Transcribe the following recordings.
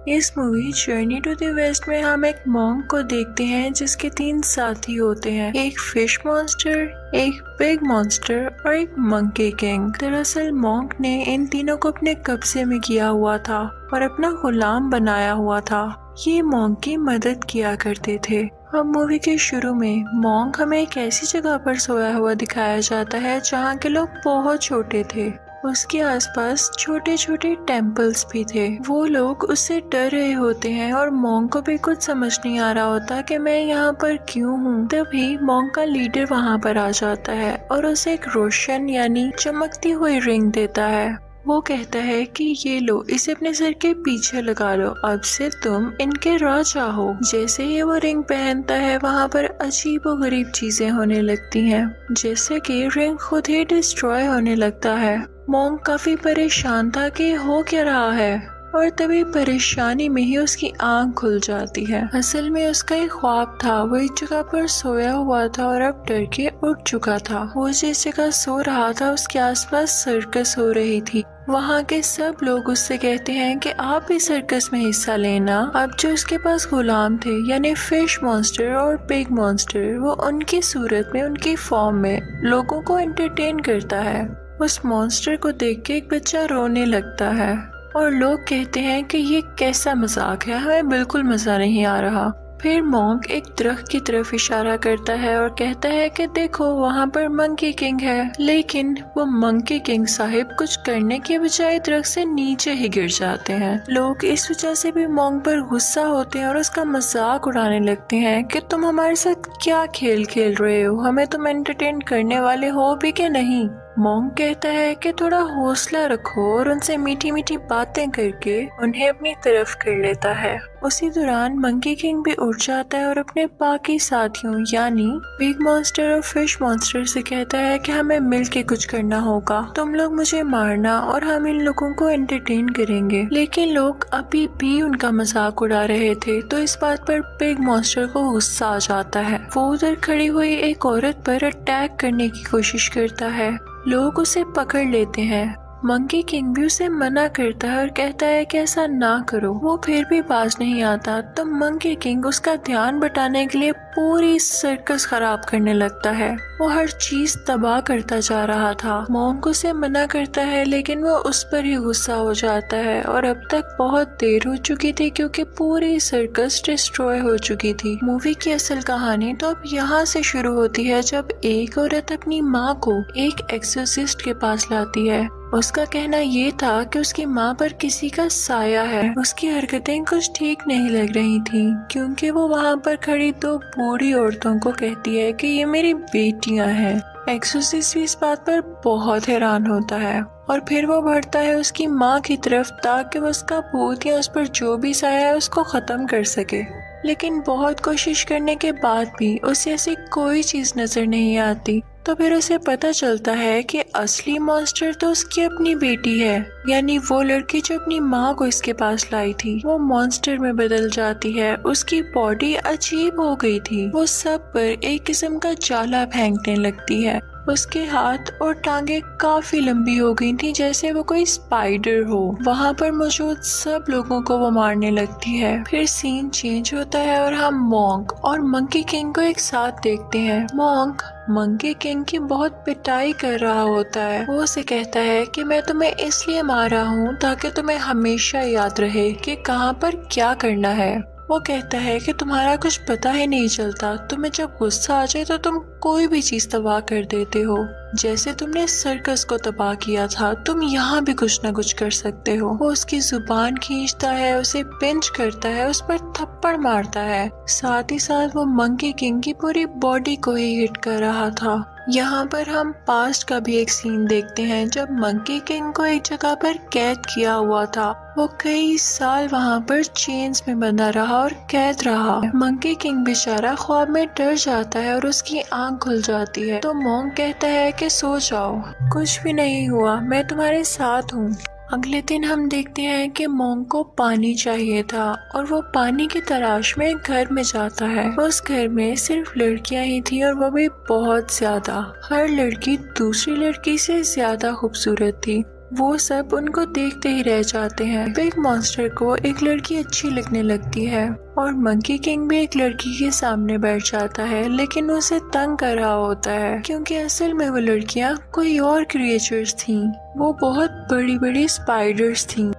इस movie journey to the west में हम एक मॉन्क को देखते हैं जिसके 3 साथी होते हैं, एक फिश मॉन्स्टर, एक पिग मॉन्स्टर और एक मंकी किंग। दरअसल मॉन्क ने इन तीनों को अपने कब्जे में किया हुआ था और अपना गुलाम बनाया हुआ था। ये मॉन्क की मदद किया करते थे। अब मूवी के शुरू में मॉन्क हमें एक ऐसी जगह पर सोया हुआ दिखाया जाता है जहाँ के लोग बहुत छोटे थे। उसके आसपास छोटे छोटे टेम्पल्स भी थे। वो लोग उससे डर रहे होते हैं और मॉन्क को भी कुछ समझ नहीं आ रहा होता कि मैं यहाँ पर क्यों हूँ। तभी मॉन्क का लीडर वहाँ पर आ जाता है और उसे एक रोशन यानी चमकती हुई रिंग देता है। वो कहता है कि ये लो, इसे अपने सर के पीछे लगा लो, अब से तुम इनके राजा हो। जैसे ही वो रिंग पहनता है वहाँ पर अजीबोगरीब चीजें होने लगती हैं, जैसे कि रिंग खुद ही डिस्ट्रॉय होने लगता है। मॉन्क काफी परेशान था कि हो क्या रहा है और तभी परेशानी में ही उसकी आंख खुल जाती है। असल में उसका एक ख्वाब था। वो एक जगह पर सोया हुआ था और अब डर के उठ चुका था। वो जिस जगह सो रहा था उसके आसपास सर्कस हो रही थी। वहाँ के सब लोग उससे कहते हैं कि आप भी सर्कस में हिस्सा लेना। अब जो उसके पास गुलाम थे यानी फिश मॉन्स्टर और पिग मॉन्स्टर, वो उनकी सूरत में, उनकी फॉर्म में लोगों को एंटरटेन करता है। उस मॉन्स्टर को देख के एक बच्चा रोने लगता है और लोग कहते हैं कि ये कैसा मजाक है, हमें बिल्कुल मजा नहीं आ रहा। फिर मॉन्क एक दरख्त की तरफ इशारा करता है और कहता है कि देखो वहाँ पर मंकी किंग है। लेकिन वो मंकी किंग साहिब कुछ करने के बजाय दरख्त से नीचे ही गिर जाते हैं। लोग इस वजह से भी मॉन्क पर गुस्सा होते हैं और उसका मजाक उड़ाने लगते हैं कि तुम हमारे साथ क्या खेल खेल रहे हो, हमें तुम एंटरटेन करने वाले हो भी कि नहीं। मॉन्क कहता है कि थोड़ा हौसला रखो और उनसे मीठी मीठी बातें करके उन्हें अपनी तरफ कर लेता है। उसी दौरान मंकी किंग भी उठ जाता है और अपने बाकी साथियों यानी बिग मॉन्स्टर और फिश मॉन्स्टर से कहता है कि हमें मिलके कुछ करना होगा। तुम लोग मुझे मारना और हम इन लोगों को एंटरटेन करेंगे। लेकिन लोग अभी भी उनका मजाक उड़ा रहे थे, तो इस बात पर बिग मॉन्स्टर को गुस्सा आ जाता है। वो उधर खड़ी हुई एक औरत पर अटैक करने की कोशिश करता है। लोग उसे पकड़ लेते हैं। मंकी किंग भी उसे मना करता है और कहता है कि ऐसा ना करो। वो फिर भी बाज नहीं आता, तो मंकी किंग उसका ध्यान बटाने के लिए पूरी सर्कस खराब करने लगता है। वो हर चीज तबाह करता जा रहा था। मॉन्क उसे मना करता है लेकिन वो उस पर ही गुस्सा हो जाता है और अब तक बहुत देर हो चुकी थी क्योंकि पूरी सर्कस डिस्ट्रॉय हो चुकी थी। मूवी की असल कहानी तो अब यहाँ से शुरू होती है जब एक औरत अपनी माँ को एक एक्सोर्सिस्ट के पास लाती है। उसका कहना ये था कि उसकी माँ पर किसी का साया है। उसकी हरकतें कुछ ठीक नहीं लग रही थी क्योंकि वो वहाँ पर खड़ी 2 बूढ़ी औरतों को कहती है कि ये मेरी बेटियाँ हैं। एक्सोर्सिस्ट भी इस बात पर बहुत हैरान होता है और फिर वो बढ़ता है उसकी माँ की तरफ ताकि वो उसका भूत या उस पर जो भी साया है उसको खत्म कर सके। लेकिन बहुत कोशिश करने के बाद भी उसे ऐसी कोई चीज नजर नहीं आती। तो फिर उसे पता चलता है कि असली मॉन्स्टर तो उसकी अपनी बेटी है, यानी वो लड़की जो अपनी माँ को इसके पास लाई थी वो मॉन्स्टर में बदल जाती है। उसकी बॉडी अजीब हो गई थी। वो सब पर एक किस्म का जाला फेंकने लगती है। उसके हाथ और टांगे काफी लंबी हो गई थी जैसे वो कोई स्पाइडर हो। वहाँ पर मौजूद सब लोगों को वो मारने लगती है। फिर सीन चेंज होता है और हम मॉन्क और मंकी किंग को एक साथ देखते हैं। मॉन्क मंकी किंग की बहुत पिटाई कर रहा होता है। वो उसे कहता है कि मैं तुम्हें इसलिए मारा हूँ ताकि तुम्हें हमेशा याद रहे कि कहाँ पर क्या करना है। वो कहता है कि तुम्हारा कुछ पता ही नहीं चलता, तुम्हें जब गुस्सा आ जाए तो तुम कोई भी चीज तबाह कर देते हो। जैसे तुमने सर्कस को तबाह किया था, तुम यहाँ भी कुछ न कुछ कर सकते हो। वो उसकी जुबान खींचता है, उसे पिंच करता है, उस पर थप्पड़ मारता है। साथ ही साथ वो मंकी किंग की पूरी बॉडी को ही हिट कर रहा था। यहाँ पर हम पास्ट का भी एक सीन देखते हैं जब मंकी किंग को एक जगह पर कैद किया हुआ था। वो कई साल वहाँ पर चेन्स में बंधा रहा और कैद रहा। मंकी किंग बेचारा ख्वाब में डर जाता है और उसकी आंख खुल जाती है। तो मॉन्क कहता है कि सो जाओ, कुछ भी नहीं हुआ, मैं तुम्हारे साथ हूँ। अगले दिन हम देखते हैं कि मॉन्क को पानी चाहिए था और वो पानी की तलाश में एक घर में जाता है। उस घर में सिर्फ लड़कियां ही थी और वो भी बहुत ज्यादा। हर लड़की दूसरी लड़की से ज्यादा खूबसूरत थी। वो सब उनको देखते ही रह जाते हैं। बिग मॉन्स्टर को एक लड़की अच्छी लगने लगती है और मंकी किंग भी एक लड़की के सामने बैठ जाता है, लेकिन उसे तंग कर रहा होता है क्योंकि असल में वो लड़कियां कोई और क्रिएचर्स थीं। वो बहुत बड़ी बड़ी स्पाइडर्स थीं।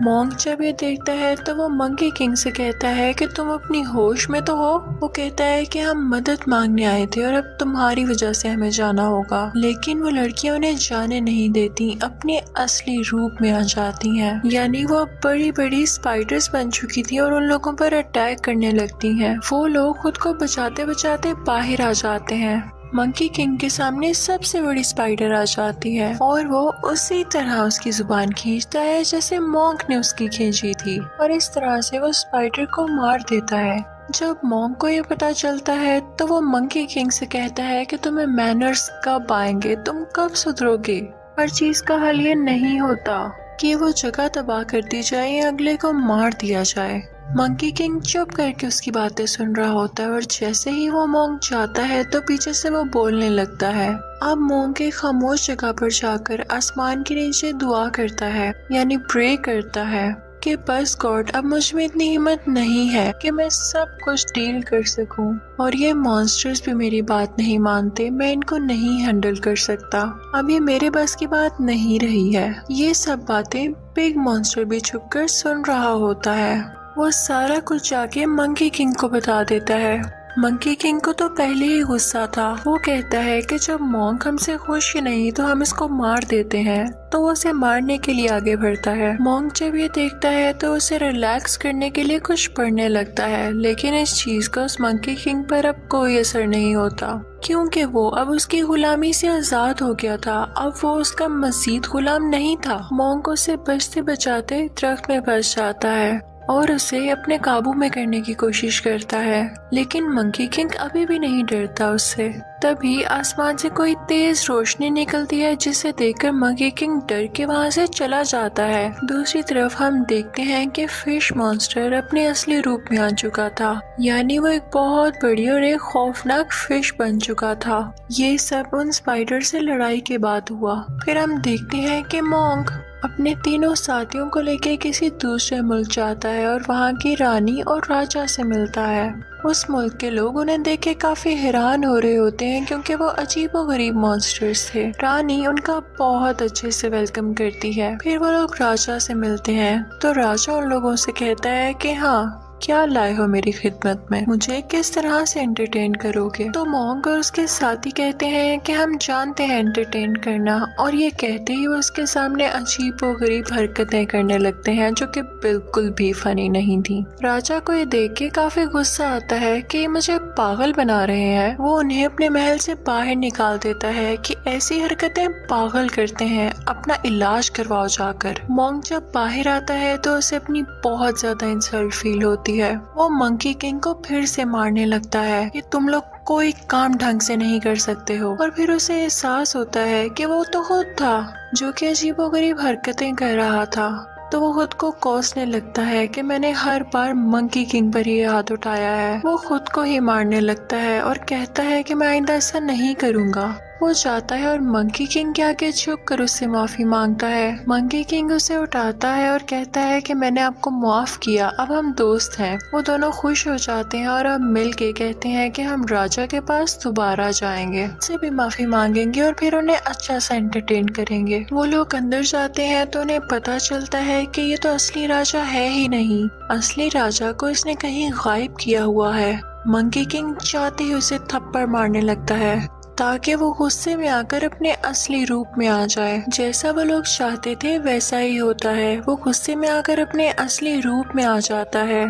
मॉन्क जब ये देखता है तो वो मंकी किंग से कहता है कि तुम अपनी होश में तो हो। वो कहता है कि हम मदद मांगने आए थे और अब तुम्हारी वजह से हमें जाना होगा, लेकिन वो लड़कियां उन्हें जाने नहीं देती, अपने असली रूप में आ जाती हैं। यानी वो बड़ी बड़ी स्पाइडर्स बन चुकी थी और उन लोगों पर अटैक करने लगती हैं। वो लोग खुद को बचाते बचाते बाहर आ जाते हैं। मंकी किंग के सामने सबसे बड़ी स्पाइडर आ जाती है और वो उसी तरह उसकी जुबान खींचता है जैसे मॉन्क ने उसकी खींची थी, और इस तरह से वो स्पाइडर को मार देता है। जब मॉन्क को ये पता चलता है तो वो मंकी किंग से कहता है कि तुम्हें मैनर्स कब आएंगे, तुम कब सुधरोगे। हर चीज का हल ये नहीं होता कि वो जगह तबाह कर दी जाए या अगले को मार दिया जाए। मंकी किंग चुप करके उसकी बातें सुन रहा होता है और जैसे ही वो मॉन्क जाता है तो पीछे से वो बोलने लगता है। अब मॉन्क एक खामोश जगह पर जाकर आसमान के नीचे दुआ करता है, यानी प्रे करता है कि बस गॉड, अब मुझ में इतनी हिम्मत नहीं है कि मैं सब कुछ डील कर सकूं, और ये मॉन्स्टर्स भी मेरी बात नहीं मानते, मैं इनको नहीं हैंडल कर सकता, अब ये मेरे बस की बात नहीं रही है। ये सब बातें बिग मॉन्स्टर भी छुपकर सुन रहा होता है। वो सारा कुछ जाके मंकी किंग को बता देता है। मंकी किंग को तो पहले ही गुस्सा था। वो कहता है कि जब मॉन्क हमसे खुश ही नहीं तो हम इसको मार देते हैं, तो वो उसे मारने के लिए आगे बढ़ता है। मॉन्क जब ये देखता है तो उसे रिलैक्स करने के लिए कुछ पढ़ने लगता है, लेकिन इस चीज का उस मंकी किंग पर अब कोई असर नहीं होता क्योंकि वो अब उसकी गुलामी से आजाद हो गया था। अब वो उसका मजीद गुलाम नहीं था। मॉन्क उसे बचते बचाते दरख्त में फंस जाता है और उसे अपने काबू में करने की कोशिश करता है, लेकिन मंकी किंग अभी भी नहीं डरता उससे। तभी आसमान से कोई तेज रोशनी निकलती है जिसे देखकर मंकी किंग डर के वहाँ से चला जाता है। दूसरी तरफ हम देखते हैं कि फिश मॉन्स्टर अपने असली रूप में आ चुका था, यानी वो एक बहुत बड़ी और एक खौफनाक फिश बन चुका था। ये सब उन स्पाइडर से लड़ाई के बाद हुआ। फिर हम देखते हैं कि मॉन्क अपने तीनों साथियों को लेकर किसी दूसरे मुल्क जाता है और वहाँ की रानी और राजा से मिलता है। उस मुल्क के लोग उन्हें देख के काफी हैरान हो रहे होते हैं क्योंकि वो अजीबोगरीब मॉन्स्टर्स थे। रानी उनका बहुत अच्छे से वेलकम करती है। फिर वो लोग राजा से मिलते हैं तो राजा उन लोगों से कहता है कि हाँ, क्या लाए हो मेरी खिदमत में, मुझे किस तरह से एंटरटेन करोगे। तो मॉन्क और उसके साथी कहते हैं कि हम जानते हैं एंटरटेन करना, और ये कहते ही वो उसके सामने अजीबोगरीब हरकतें करने लगते हैं जो कि बिल्कुल भी फनी नहीं थी। राजा को ये देख के काफी गुस्सा आता है कि ये मुझे पागल बना रहे हैं। वो उन्हें अपने महल से बाहर निकाल देता है कि ऐसी हरकतें पागल करते हैं, अपना इलाज करवाओ जाकर। मॉन्क जब बाहर आता है तो उसे अपनी बहुत ज्यादा इंसल्ट फील होती है। वो मंकी किंग को फिर से मारने लगता है कि तुम लोग कोई काम ढंग से नहीं कर सकते हो, और फिर उसे एहसास होता है कि वो तो खुद था जो कि अजीबोगरीब हरकतें कर रहा था। तो वो खुद को कोसने लगता है कि मैंने हर बार मंकी किंग पर ही हाथ उठाया है। वो खुद को ही मारने लगता है और कहता है कि मैं आइंदा ऐसा नहीं करूँगा। वो जाता है और मंकी किंग के आगे झुक कर उससे माफी मांगता है। मंकी किंग उसे उठाता है और कहता है कि मैंने आपको माफ किया, अब हम दोस्त हैं। वो दोनों खुश हो जाते हैं और अब मिल के कहते हैं कि हम राजा के पास दोबारा जाएंगे, उससे भी माफी मांगेंगे और फिर उन्हें अच्छा सा एंटरटेन करेंगे। वो लोग अंदर जाते हैं तो उन्हें पता चलता है कि ये तो असली राजा है ही नहीं, असली राजा को इसने कहीं गायब किया हुआ है। मंकी किंग चाहते ही उसे थप्पड़ मारने लगता है ताकि वो गुस्से में आकर अपने असली रूप में आ जाए। जैसा वो लोग चाहते थे वैसा ही होता है, वो गुस्से में आकर अपने असली रूप में आ जाता है।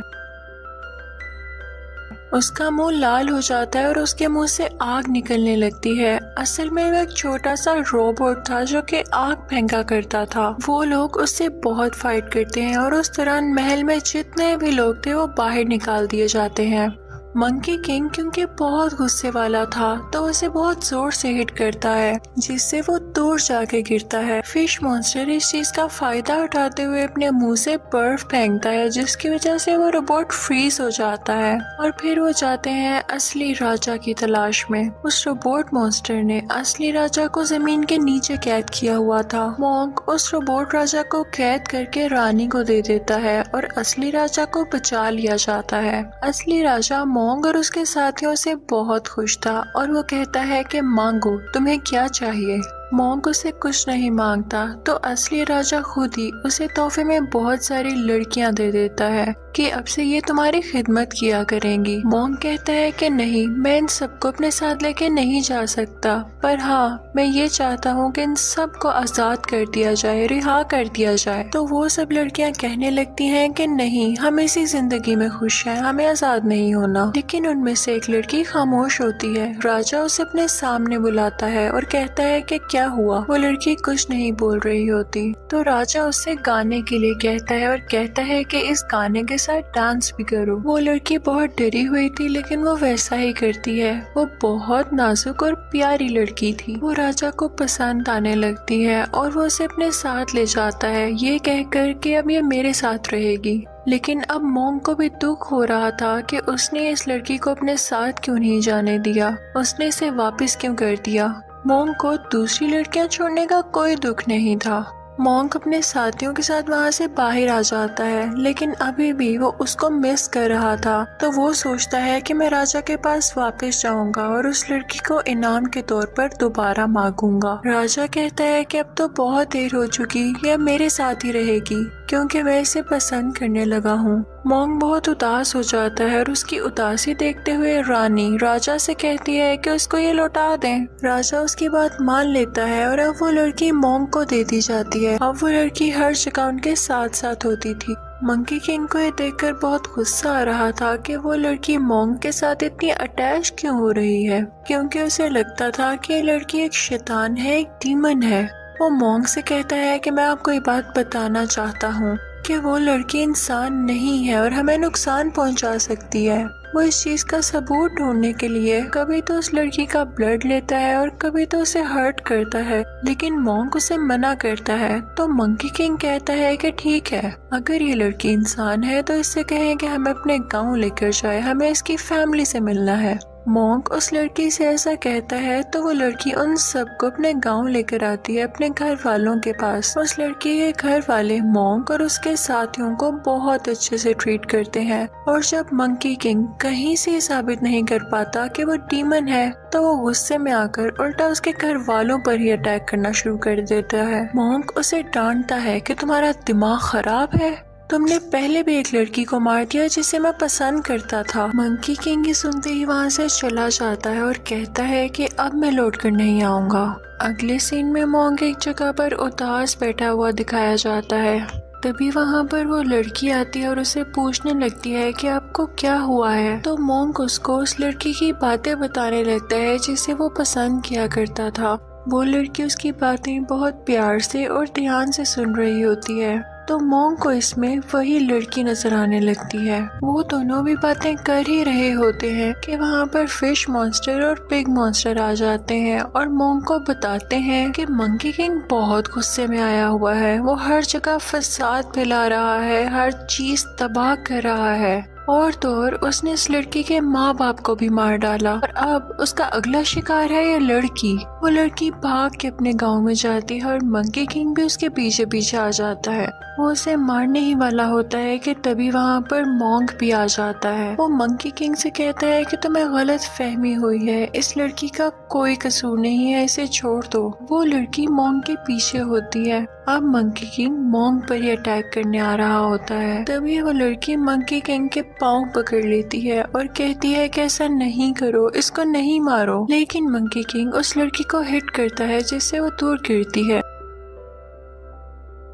उसका मुंह लाल हो जाता है और उसके मुंह से आग निकलने लगती है। असल में वो एक छोटा सा रोबोट था जो कि आग फेंका करता था। वो लोग उससे बहुत फाइट करते हैं और उस दौरान महल में जितने भी लोग थे वो बाहर निकाल दिए जाते हैं। मंकी किंग क्योंकि बहुत गुस्से वाला था तो उसे बहुत जोर से हिट करता है जिससे वो दूर जाके गिरता है। फिश मॉन्स्टर इस चीज का फायदा उठाते हुए अपने मुंह से बर्फ फेंकता है जिसकी वजह से वो रोबोट फ्रीज हो जाता है और फिर वो जाते हैं असली राजा की तलाश में। उस रोबोट मॉन्स्टर ने असली राजा को जमीन के नीचे कैद किया हुआ था। मॉन्क उस रोबोट राजा को कैद करके रानी को दे देता है और असली राजा को बचा लिया जाता है। असली राजा मॉन्क और उसके साथियों से बहुत खुश था और वो कहता है कि मांगो, तुम्हें क्या चाहिए। मॉन्क उसे कुछ नहीं मांगता तो असली राजा खुद ही उसे तोहफे में बहुत सारी लड़कियां दे देता है कि अब से ये तुम्हारी खिदमत किया करेंगी। मॉन्क कहता है कि नहीं, मैं इन सबको अपने साथ लेके नहीं जा सकता, पर हाँ मैं ये चाहता हूँ कि इन सबको आजाद कर दिया जाए, रिहा कर दिया जाए। तो वो सब लड़कियां कहने लगती हैं कि नहीं, हम इसी जिंदगी में खुश हैं, हमें आजाद नहीं होना। लेकिन उनमें से एक लड़की खामोश होती है। राजा उसे अपने सामने बुलाता है और कहता है कि क्या हुआ। वो लड़की कुछ नहीं बोल रही होती तो राजा उससे गाने के लिए कहता है और कहता है कि इस गाने के साथ डांस भी करो। वो लड़की बहुत डरी हुई थी लेकिन वो वैसा ही करती है। वो बहुत नाजुक और प्यारी लड़की थी। वो राजा को पसंद आने लगती है और वो उसे अपने साथ ले जाता है ये कहकर कि अब ये मेरे साथ रहेगी। लेकिन अब मॉन्क को भी दुख हो रहा था कि उसने इस लड़की को अपने साथ क्यों नहीं जाने दिया, उसने इसे वापस क्यों कर दिया। मॉन्क को दूसरी लड़कियां छोड़ने का कोई दुख नहीं था। मॉन्क अपने साथियों के साथ वहाँ से बाहर आ जाता है लेकिन अभी भी वो उसको मिस कर रहा था। तो वो सोचता है कि मैं राजा के पास वापस जाऊंगा और उस लड़की को इनाम के तौर पर दोबारा मांगूंगा। राजा कहता है कि अब तो बहुत देर हो चुकी, ये अब मेरे साथ ही रहेगी क्योंकि मैं इसे पसंद करने लगा हूँ। मॉन्क बहुत उदास हो जाता है और उसकी उदासी देखते हुए रानी राजा से कहती है कि उसको ये लौटा दें। राजा उसकी बात मान लेता है और अब वो लड़की मॉन्क को दे दी जाती है। अब वो लड़की हर जगह उनके साथ साथ होती थी। मंकी किंग को ये देखकर बहुत गुस्सा आ रहा था कि वो लड़की मॉन्क के साथ इतनी अटैच क्यों हो रही है, क्योंकि उसे लगता था कि ये लड़की एक शैतान है, एक डीमन है। वो मॉन्क से कहता है कि मैं आपको ये बात बताना चाहता हूँ कि वो लड़की इंसान नहीं है और हमें नुकसान पहुंचा सकती है। वो इस चीज का सबूत ढूंढने के लिए कभी तो उस लड़की का ब्लड लेता है और कभी तो उसे हर्ट करता है, लेकिन मॉन्क उसे मना करता है। तो मंकी किंग कहता है कि ठीक है, अगर ये लड़की इंसान है तो इससे कहें कि हमें अपने गांव लेकर जाए, हमें इसकी फैमिली से मिलना है। मॉन्क उस लड़की से ऐसा कहता है तो वो लड़की उन सबको अपने गांव लेकर आती है, अपने घर वालों के पास। उस लड़की के घर वाले मॉन्क और उसके साथियों को बहुत अच्छे से ट्रीट करते हैं और जब मंकी किंग कहीं से साबित नहीं कर पाता कि वो डीमन है तो वो गुस्से में आकर उल्टा उसके घर वालों पर ही अटैक करना शुरू कर देता है। मॉन्क उसे डांटता है कि तुम्हारा दिमाग खराब है, तुमने पहले भी एक लड़की को मार दिया जिसे मैं पसंद करता था। मंकी किंग सुनते ही वहाँ से चला जाता है और कहता है कि अब मैं लौट कर नहीं आऊंगा। अगले सीन में मॉन्क एक जगह पर उदास बैठा हुआ दिखाया जाता है। तभी वहाँ पर वो लड़की आती है और उसे पूछने लगती है कि आपको क्या हुआ है। तो मॉन्क उसको उस लड़की की बातें बताने लगता है जिसे वो पसंद किया करता था। वो लड़की उसकी बातें बहुत प्यार से और ध्यान से सुन रही होती है तो मॉन्क को इसमें वही लड़की नजर आने लगती है। वो दोनों भी बातें कर ही रहे होते हैं कि वहाँ पर फिश मॉन्स्टर और पिग मॉन्स्टर आ जाते हैं और मॉन्क को बताते हैं कि मंकी किंग बहुत गुस्से में आया हुआ है, वो हर जगह फसाद फैला रहा है, हर चीज तबाह कर रहा है और तो और उसने इस लड़की के माँ बाप को भी मार डाला और अब उसका अगला शिकार है ये लड़की। वो लड़की भाग के अपने गांव में जाती है और मंकी किंग भी उसके पीछे पीछे आ जाता है। वो उसे मारने ही वाला होता है कि तभी वहाँ पर मॉन्क भी आ जाता है। वो मंकी किंग से कहता है कि तुम्हें गलत फहमी हुई है, इस लड़की का कोई कसूर नहीं है, इसे छोड़ दो। वो लड़की मॉन्क के पीछे होती है। अब मंकी किंग मॉन्क पर ही अटैक करने आ रहा होता है। तभी वो लड़की मंकी किंग के पाँव पकड़ लेती है और कहती है कि ऐसा नहीं करो, इसको नहीं मारो। लेकिन मंकी किंग उस लड़की को हिट करता है जिससे वो दूर गिरती है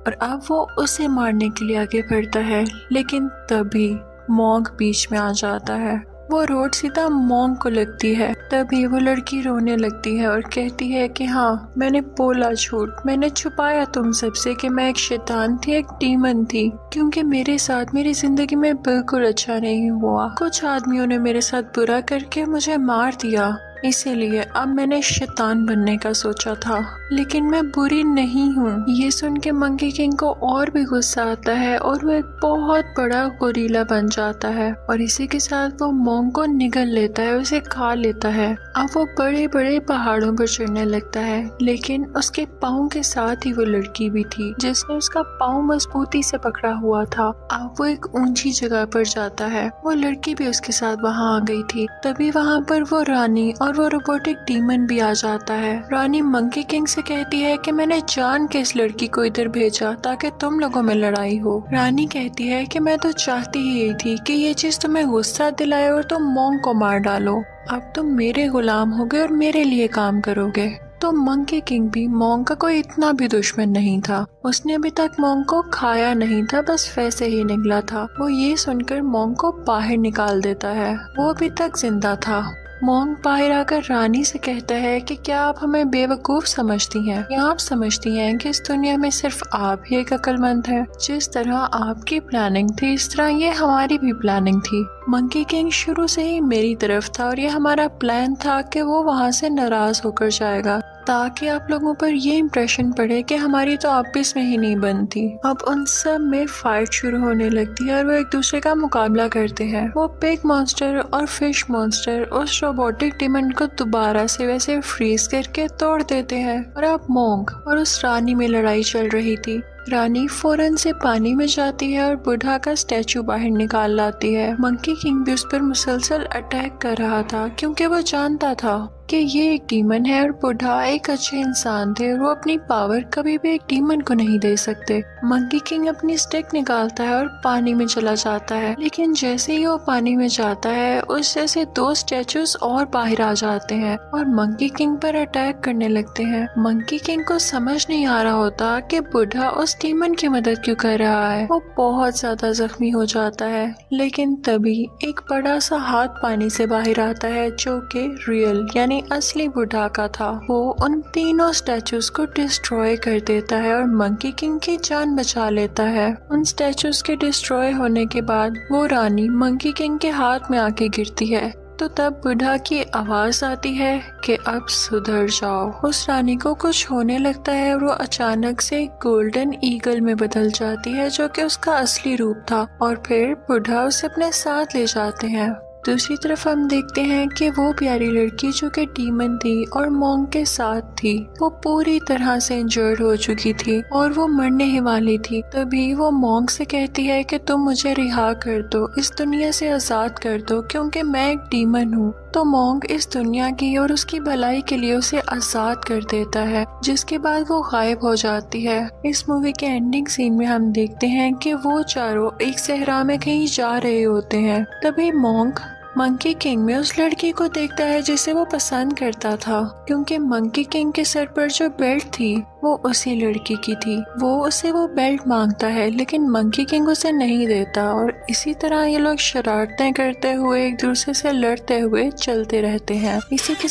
और अब वो उसे मारने के लिए आगे बढ़ता है। लेकिन तभी मॉन्क बीच में आ जाता है। वो रोड सीधा मॉन्क को लगती है। तभी वो लड़की रोने लगती है और कहती है कि हाँ, मैंने बोला झूठ, मैंने छुपाया तुम सबसे कि मैं एक शैतान थी, एक डीमन थी, क्योंकि मेरे साथ मेरी जिंदगी में बिल्कुल अच्छा नहीं हुआ। कुछ आदमियों ने मेरे साथ बुरा करके मुझे मार दिया, इसीलिए अब मैंने शैतान बनने का सोचा था, लेकिन मैं बुरी नहीं हूँ। ये सुन के मंकी किंग को और भी गुस्सा आता है और वो एक बहुत बड़ा गोरिल्ला बन जाता है और इसी के साथ वो मॉन्क को निगल लेता है, उसे खा लेता है। अब वो बड़े बड़े पहाड़ों पर चढ़ने लगता है, लेकिन उसके पाँव के साथ ही वो लड़की भी थी जिसने उसका पाँव मजबूती से पकड़ा हुआ था। अब वो एक ऊंची जगह पर जाता है, वो लड़की भी उसके साथ वहाँ आ गई थी। तभी वहाँ पर वो रानी और वो रोबोटिक डीमन भी आ जाता है। रानी मंकी किंग से कहती है कि मैंने जान के इस लड़की को इधर भेजा ताकि तुम लोगों में लड़ाई हो। रानी कहती है कि मैं तो चाहती ही यही थी कि ये चीज तुम्हें गुस्सा दिलाए और तुम मॉन्क को मार डालो। अब तुम मेरे गुलाम होगे और मेरे लिए काम करोगे। तो मंकी किंग भी मॉन्क का कोई इतना भी दुश्मन नहीं था, उसने अभी तक मॉन्क को खाया नहीं था, बस वैसे ही निकला था। वो ये सुनकर मॉन्क को बाहर निकाल देता है, वो अभी तक जिंदा था। मॉन्क बाहर आकर रानी से कहता है कि क्या आप हमें बेवकूफ समझती हैं या आप समझती हैं कि इस दुनिया में सिर्फ आप ही एक अक्लमंद है। जिस तरह आपकी प्लानिंग थी इस तरह ये हमारी भी प्लानिंग थी। मंकी किंग शुरू से ही मेरी तरफ था और ये हमारा प्लान था कि वो वहाँ से नाराज होकर जाएगा ताकि आप लोगों पर ये इम्प्रेशन पड़े कि हमारी तो आपस में ही नहीं बनती। अब उन सब में फाइट शुरू होने लगती है और वो एक दूसरे का मुकाबला करते हैं। वो पिग मॉन्स्टर और फिश मॉन्स्टर उस रोबोटिक डीमन को दोबारा से वैसे फ्रीज करके तोड़ देते हैं और अब मॉन्क और उस रानी में लड़ाई चल रही थी। रानी फौरन से पानी में जाती है और बुढ़ा का स्टैचू बाहर निकाल लाती है। मंकी किंग भी उस पर मुसलसल अटैक कर रहा था क्योंकि वो जानता था कि ये एक डीमन है और बुढ़ा एक अच्छे इंसान थे और वो अपनी पावर कभी भी एक डीमन को नहीं दे सकते। मंकी किंग अपनी स्टिक निकालता है और पानी में चला जाता है, लेकिन जैसे ही वो पानी में जाता है उस जैसे दो स्टैचूज और बाहर आ जाते हैं और मंकी किंग पर अटैक करने लगते हैं। मंकी किंग को समझ नहीं आ रहा होता कि बुढ़ा उस डीमन की मदद क्यों कर रहा है। वो बहुत ज्यादा जख्मी हो जाता है, लेकिन तभी एक बड़ा सा हाथ पानी से बाहर आता है जो कि रियल यानी असली बुढ़ा का था। वो उन तीनों स्टैचूज को डिस्ट्रॉय कर देता है और मंकी किंग की जान बचा लेता है। उन स्टैचूज के डिस्ट्रॉय होने के बाद वो रानी मंकी किंग के हाथ में आके गिरती है, तो तब बुढ़ा की आवाज आती है कि अब सुधर जाओ। उस रानी को कुछ होने लगता है और वो अचानक से गोल्डन ईगल में बदल जाती है जो कि उसका असली रूप था और फिर बुढ़ा उसे अपने साथ ले जाते हैं। दूसरी तरफ हम देखते हैं कि वो प्यारी लड़की जो कि डीमन थी और मॉन्क के साथ थी, वो पूरी तरह से इंजर्ड हो चुकी थी और वो मरने ही वाली थी। तभी वो मॉन्क से कहती है कि तुम मुझे रिहा कर दो, इस दुनिया से आजाद कर दो क्योंकि मैं एक डीमन हूँ। तो मॉन्क इस दुनिया की और उसकी भलाई के लिए उसे आजाद कर देता है, जिसके बाद वो गायब हो जाती है। इस मूवी के एंडिंग सीन में हम देखते हैं कि वो चारों एक सहरा में कहीं जा रहे होते हैं। तभी मॉन्क मंकी किंग में उस लड़की को देखता है जिसे वो पसंद करता था, क्योंकि मंकी किंग के सर पर जो बेल्ट थी वो उसी लड़की की थी। वो उसे वो बेल्ट मांगता है लेकिन मंकी किंग उसे नहीं देता और इसी तरह ये लोग शरारतें करते हुए एक दूसरे से लड़ते हुए चलते रहते हैं। इसी के